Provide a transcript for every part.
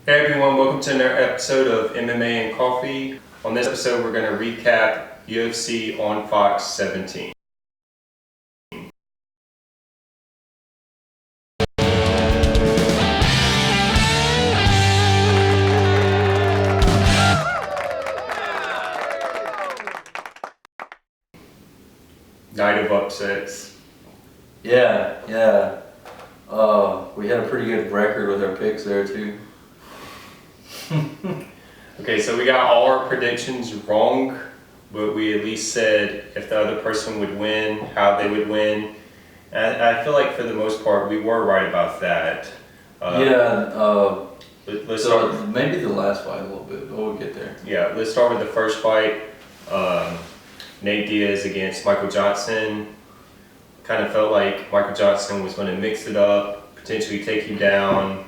Hey everyone, welcome to another episode of MMA and Coffee. On this episode, we're going to recap UFC on Fox 17. Night of upsets. Yeah. We had a pretty good record with our picks there too. Okay, so we got all our predictions wrong, but we at least said if the other person would win, how they would win. And I feel like for the most part, we were right about that. Let's start. Maybe the last fight a little bit, but we'll get there. Yeah, let's start with the first fight. Nate Diaz against Michael Johnson. Kind of felt like Michael Johnson was going to mix it up, potentially take him down,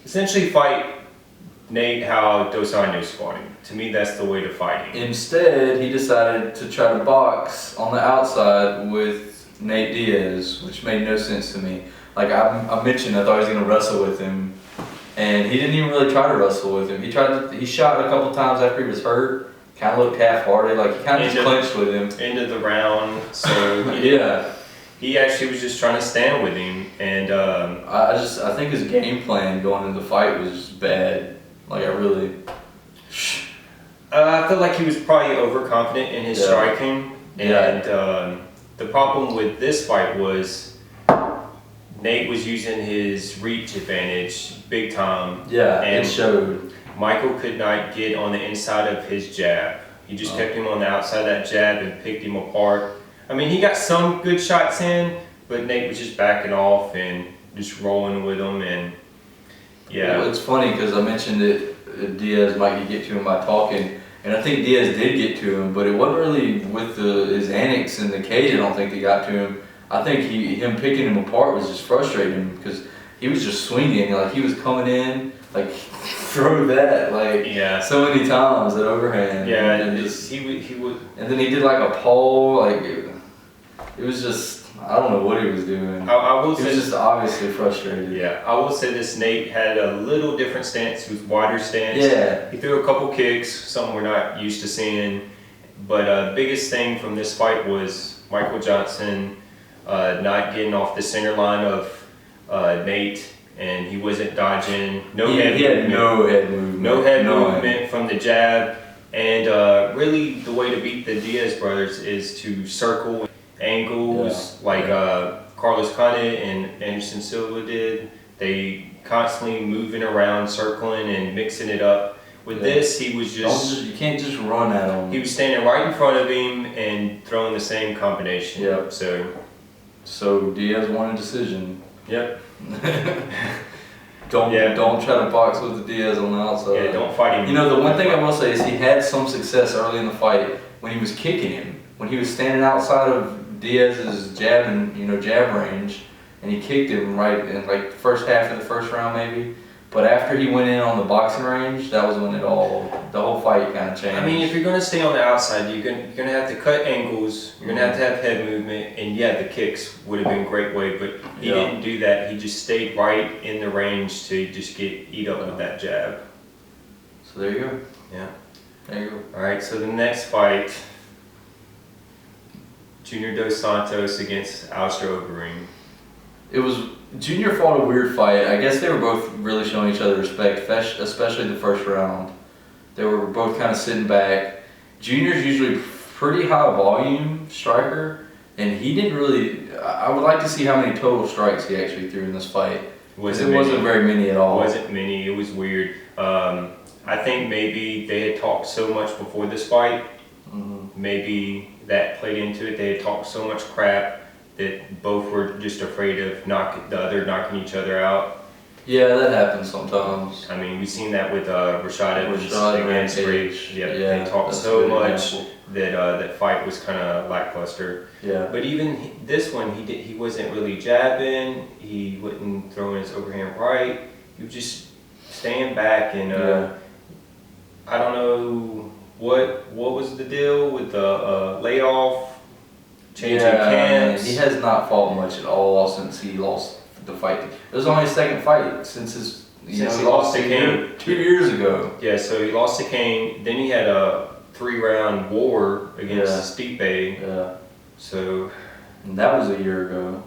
essentially fight Nate how Dos Anjos fought him. To me, that's the way to fight him. Instead, he decided to try to box on the outside with Nate Diaz, which made no sense to me. Like I mentioned, I thought he was going to wrestle with him, and he didn't even really try to wrestle with him. He shot a couple times after he was hurt. Kind of looked half-hearted, like he kind of just clinched with him. End of the round, so he actually was just trying to stand with him, and I think his game plan going into the fight was just bad. Like I feel like he was probably overconfident in his striking, and the problem with this fight was Nate was using his reach advantage big time. Yeah, and it showed. Michael could not get on the inside of his jab. He just kept him on the outside of that jab and picked him apart. I mean, he got some good shots in, but Nate was just backing off and just rolling with him. And Well, it's funny because I mentioned that Diaz might get to him by talking, and I think Diaz did get to him, but it wasn't really with his antics in the cage. I don't think they got to him. I think him picking him apart was just frustrating him because he was just swinging, like he was coming in, like throw that, like so many times that overhand. Yeah, and he would. And then he did like a pole, like it was just, I don't know what he was doing. I will say, he was just obviously frustrated. Yeah, I will say this: Nate had a little different stance, with wider stance. Yeah, he threw a couple kicks, something we're not used to seeing. But the biggest thing from this fight was Michael Johnson not getting off the center line of Nate, and he wasn't dodging. He had no head movement. No head movement from the jab. And really, the way to beat the Diaz brothers is to circle angles like Carlos Condit and Anderson Silva did. They constantly moving around, circling and mixing it up. With this, he was you can't just run at him. He was standing right in front of him and throwing the same combination. Yep. So Diaz won a decision. Yep. Don't try to box with the Diaz on the outside. Yeah, don't fight him. You know, the one thing I will say is he had some success early in the fight when he was kicking him. When he was standing outside of Diaz's jab and jab range, and he kicked him right in like the first half of the first round maybe. But after he went in on the boxing range, that was when the whole fight kind of changed. I mean, if you're going to stay on the outside, you're going to have to cut angles, you're going to have head movement, and the kicks would have been a great way, but he didn't do that. He just stayed right in the range to just eat up with that jab. So there you go. Yeah. There you go. All right, so the next fight, Junior Dos Santos against Alistair Overeem. Junior fought a weird fight. I guess they were both really showing each other respect, especially the first round. They were both kind of sitting back. Junior's usually pretty high volume striker, and he didn't really. I would like to see how many total strikes he actually threw in this fight. It wasn't very many at all. It wasn't many. It was weird. I think maybe they had talked so much before this fight. Maybe that played into it. They had talked so much crap that both were just afraid of the other knocking each other out. Yeah, that happens sometimes. I mean, we've seen that with Rashad Evans against Rage. They talked so much that that fight was kind of lackluster. Yeah. But even this one, he wasn't really jabbing. He wasn't throwing his overhand right. He was just staying back, and I don't know what was the deal with the layoff. Changing camps. He has not fought much at all since he lost the fight. It was only his second fight since his since he lost to Kane 2 years ago. Yeah, so he lost to Kane. Then he had a 3-round war against Stipe. Yeah. So And that was a year ago.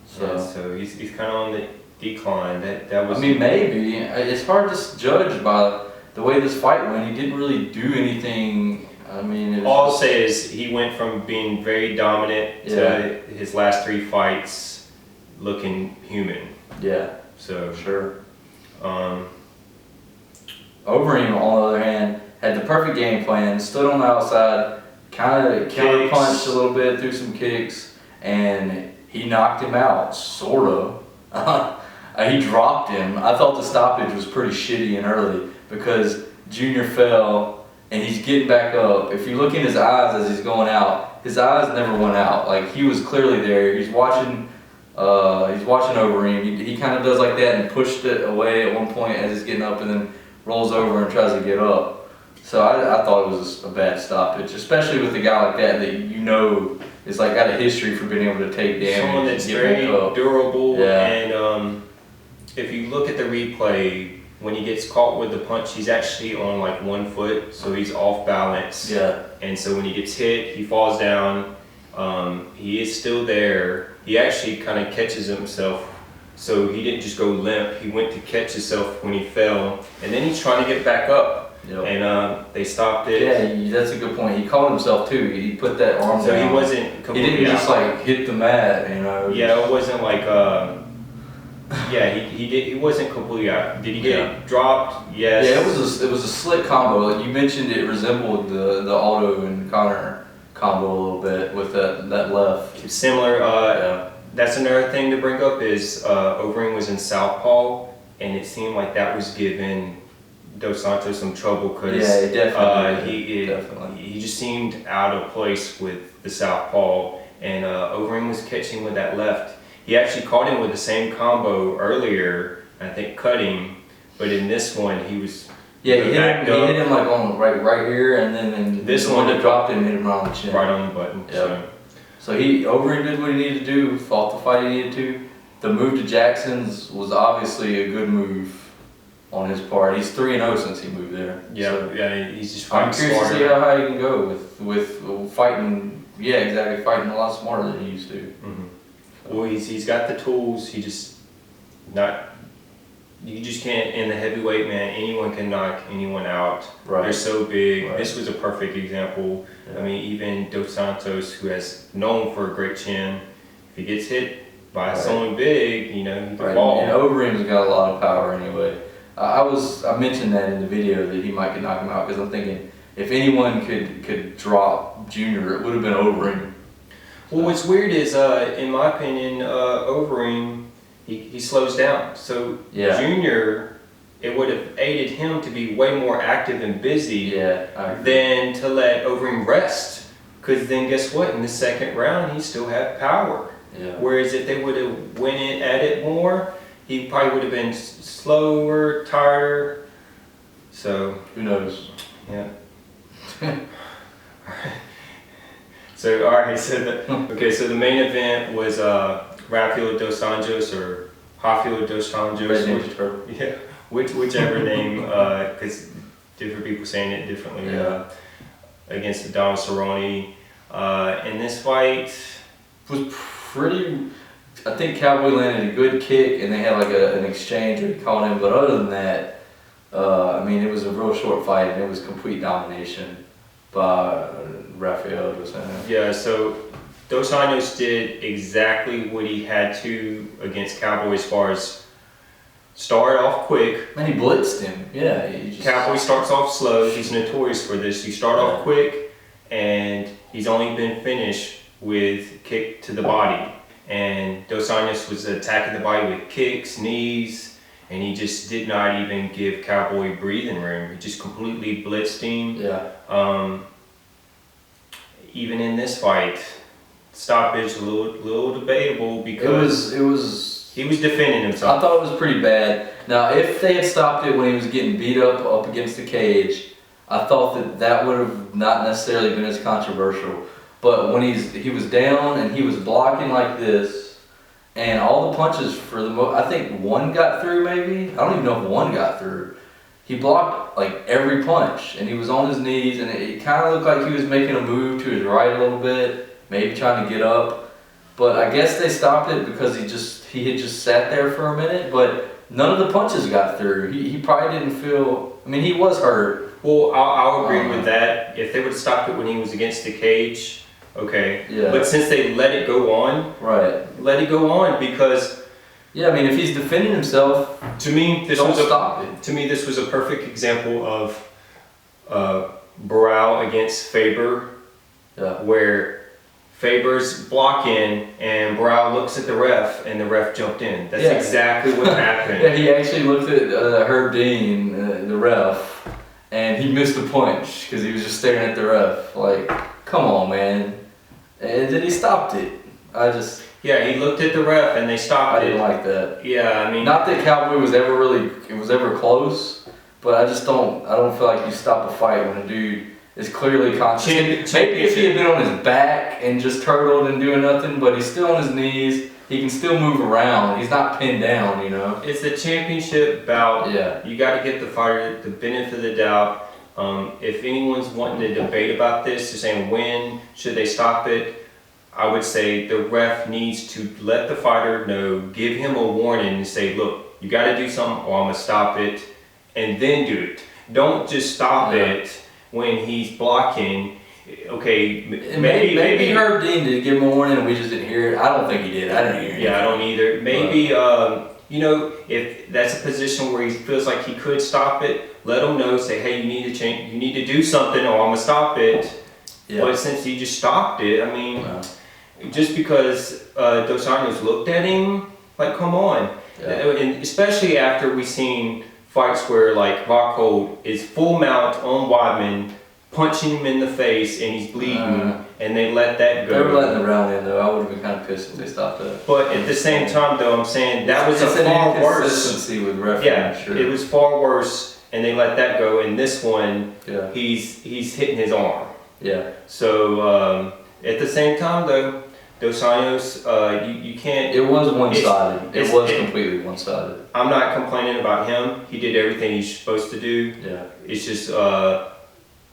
So he's kind of on the decline. That was. I mean, maybe it's hard to judge by the way this fight went. He didn't really do anything. I mean, all I'll say is he went from being very dominant to his last 3 fights looking human. Yeah. So sure. Overeem, on the other hand, had the perfect game plan. Stood on the outside, kind of counter-punched a little bit, threw some kicks, and he knocked him out, sort of. He dropped him. I thought the stoppage was pretty shitty and early because Junior fell and he's getting back up. If you look in his eyes as he's going out, his eyes never went out. Like, he was clearly there. He's watching Overeem. He kind of does like that and pushed it away at one point as he's getting up and then rolls over and tries to get up. So I thought it was a bad stoppage, especially with a guy like that you know is like got a history for being able to take damage. Someone that's very durable, and if you look at the replay, when he gets caught with the punch, he's actually on like 1 foot, so he's off balance. Yeah. And so when he gets hit, he falls down. He is still there. He actually kind of catches himself. So he didn't just go limp. He went to catch himself when he fell, and then he's trying to get back up. Yep. And they stopped it. Yeah, that's a good point. He caught himself too. He put that arm down. So he wasn't completely. He didn't just like hit the mat, you know. Yeah, it wasn't like. He wasn't completely out. Did he get dropped? Yes. Yeah, it was a slick combo. Like you mentioned, it resembled the Aldo and Connor combo a little bit with that left. Similar. That's another thing to bring up is Overeem was in southpaw, and it seemed like that was giving Dos Santos some trouble because he just seemed out of place with the southpaw, and Overeem was catching with that left. He actually caught him with the same combo earlier, I think cut him, but in this one he was he hit him like on right here, and then this one that dropped him hit him right on the chin. Right on the button. Yeah. So Overeem did what he needed to do, fought the fight he needed to. The move to Jackson's was obviously a good move on his part. He's 3-0 since he moved there. Yeah, so he's just fighting smarter. I'm curious to see how high he can go with fighting. Yeah, exactly, fighting a lot smarter than he used to. Mm-hmm. Well, he's got the tools. He just not. You just can't in the heavyweight, man. Anyone can knock anyone out. Right. They're so big. Right. This was a perfect example. Yeah. I mean, even Dos Santos, who has known for a great chin, if he gets hit by someone big, he can fall. And Overeem's got a lot of power anyway. I mentioned that in the video that he might could knock him out because I'm thinking if anyone could drop Junior, it would have been Overeem. Well, what's weird is, in my opinion, Overeem, he slows down. So Junior, it would have aided him to be way more active and busy than to let Overeem rest. Because then guess what? In the second round, he still had power. Yeah. Whereas if they would have went in at it more, he probably would have been slower, tireder. So who knows? Yeah. So so the main event was Rafael dos Anjos or Rafael dos Anjos, whichever name, because different people saying it differently. Against Donald Cerrone, and this fight was pretty. I think Cowboy landed a good kick, and they had like an exchange where he caught him. But other than that, I mean, it was a real short fight, and it was complete domination by Rafael dos Anjos. Yeah, so Dos Anjos did exactly what he had to against Cowboy as far as start off quick. And he blitzed him. Yeah. Cowboy starts off slow. He's notorious for this. You start off quick, and he's only been finished with kick to the body. And Dos Anjos was attacking the body with kicks, knees, and he just did not even give Cowboy breathing room. He just completely blitzed him. Yeah. Even in this fight, stoppage a little debatable because it was he was defending himself. I thought it was pretty bad. Now, if they had stopped it when he was getting beat up against the cage, I thought that would have not necessarily been as controversial. But when he was down and he was blocking like this, and all the punches for the I think one got through maybe. I don't even know if one got through. He blocked like every punch, and he was on his knees, and it kind of looked like he was making a move to his right a little bit, maybe trying to get up. But I guess they stopped it because he had just sat there for a minute, but none of the punches got through. He probably didn't feel. I mean, he was hurt. Well, I'll agree with that. If they would have stopped it when he was against the cage, okay. Yeah. But since they let it go on, Right. let it go on because. Yeah, I mean, if he's defending himself, To me, this don't was stop it. To me, this was a perfect example of Burrell against Faber, Yeah. where Faber's blocking and Burrell looks at the ref and the ref jumped in. That's exactly what happened. Yeah, he actually looked at Herb Dean, the ref, and he missed the punch because he was just staring at the ref. Like, come on, man. And then he stopped it. Yeah, he looked at the ref and they stopped I it. didn't like that. Yeah, I mean, Not that Cowboy was ever close, but I don't feel like you stop a fight when a dude is clearly conscious. Maybe if he had been on his back and just turtled and doing nothing, but he's still on his knees, he can still move around. He's not pinned down, you know. it's a championship bout. Yeah. You got to get the fighter the benefit of the doubt. If anyone's wanting to debate about this, they're saying when should they stop it, I would say the ref needs to let the fighter know, give him a warning and say, look, you got to do something or I'm going to stop it, and then do it. Don't just stop it when he's blocking. Okay, maybe Herb Dean did give him a warning and we just didn't hear it. I don't think he did. I didn't hear it. Yeah, I don't either. Maybe, you know, if that's a position where he feels like he could stop it, let him know, say, hey, you need to change, you need to do something or I'm going to stop it. Yeah. But since he just stopped it, I mean, just because Dos Anjos looked at him, like, come on. Yeah. And especially after we've seen fights where, like, Rockhold is full mount on Weidman, punching him in the face, and he's bleeding, and they let that go. They were letting the round in, though. I would have been kind of pissed if they stopped that. But at the same time, though, I'm saying that was It's a far worse. inconsistency with refereeing, Yeah, sure. it was far worse, and they let that go. And this one, Yeah. he's hitting his arm. Yeah. So at the same time, though, Dos Anjos, you can't. It was one-sided. It was it's- completely one-sided. I'm not complaining about him. He did everything he's supposed to do. Yeah. It's just,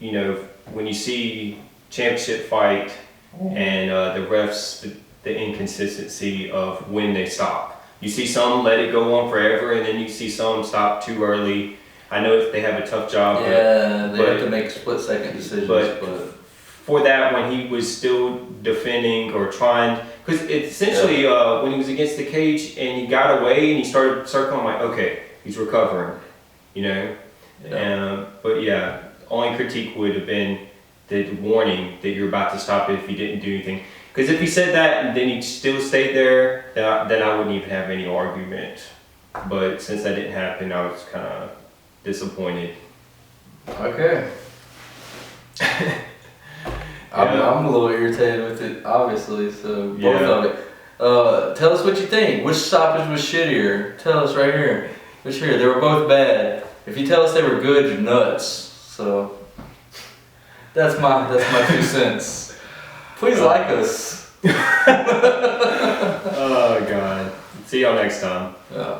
you know, when you see championship fight and the refs, the inconsistency of when they stop. You see some let it go on forever, and then you see some stop too early. I know they have a tough job. Yeah, they have to make split-second decisions, but for that, when he was still defending or trying, because essentially when he was against the cage and he got away and he started circling, I'm like, okay, he's recovering, you know. Yeah. But yeah, only critique would have been the warning that you're about to stop it if he didn't do anything. Because if he said that and then he still stayed there, then I wouldn't even have any argument. But since that didn't happen, I was kind of disappointed. okay. I'm a little irritated with it, obviously, so both of it. Tell us what you think. Which stoppage was shittier? Tell us right here. Which here? They were both bad. If you tell us they were good, you're nuts. So that's my 2 cents. Please like us. Oh God. See y'all next time. Yeah.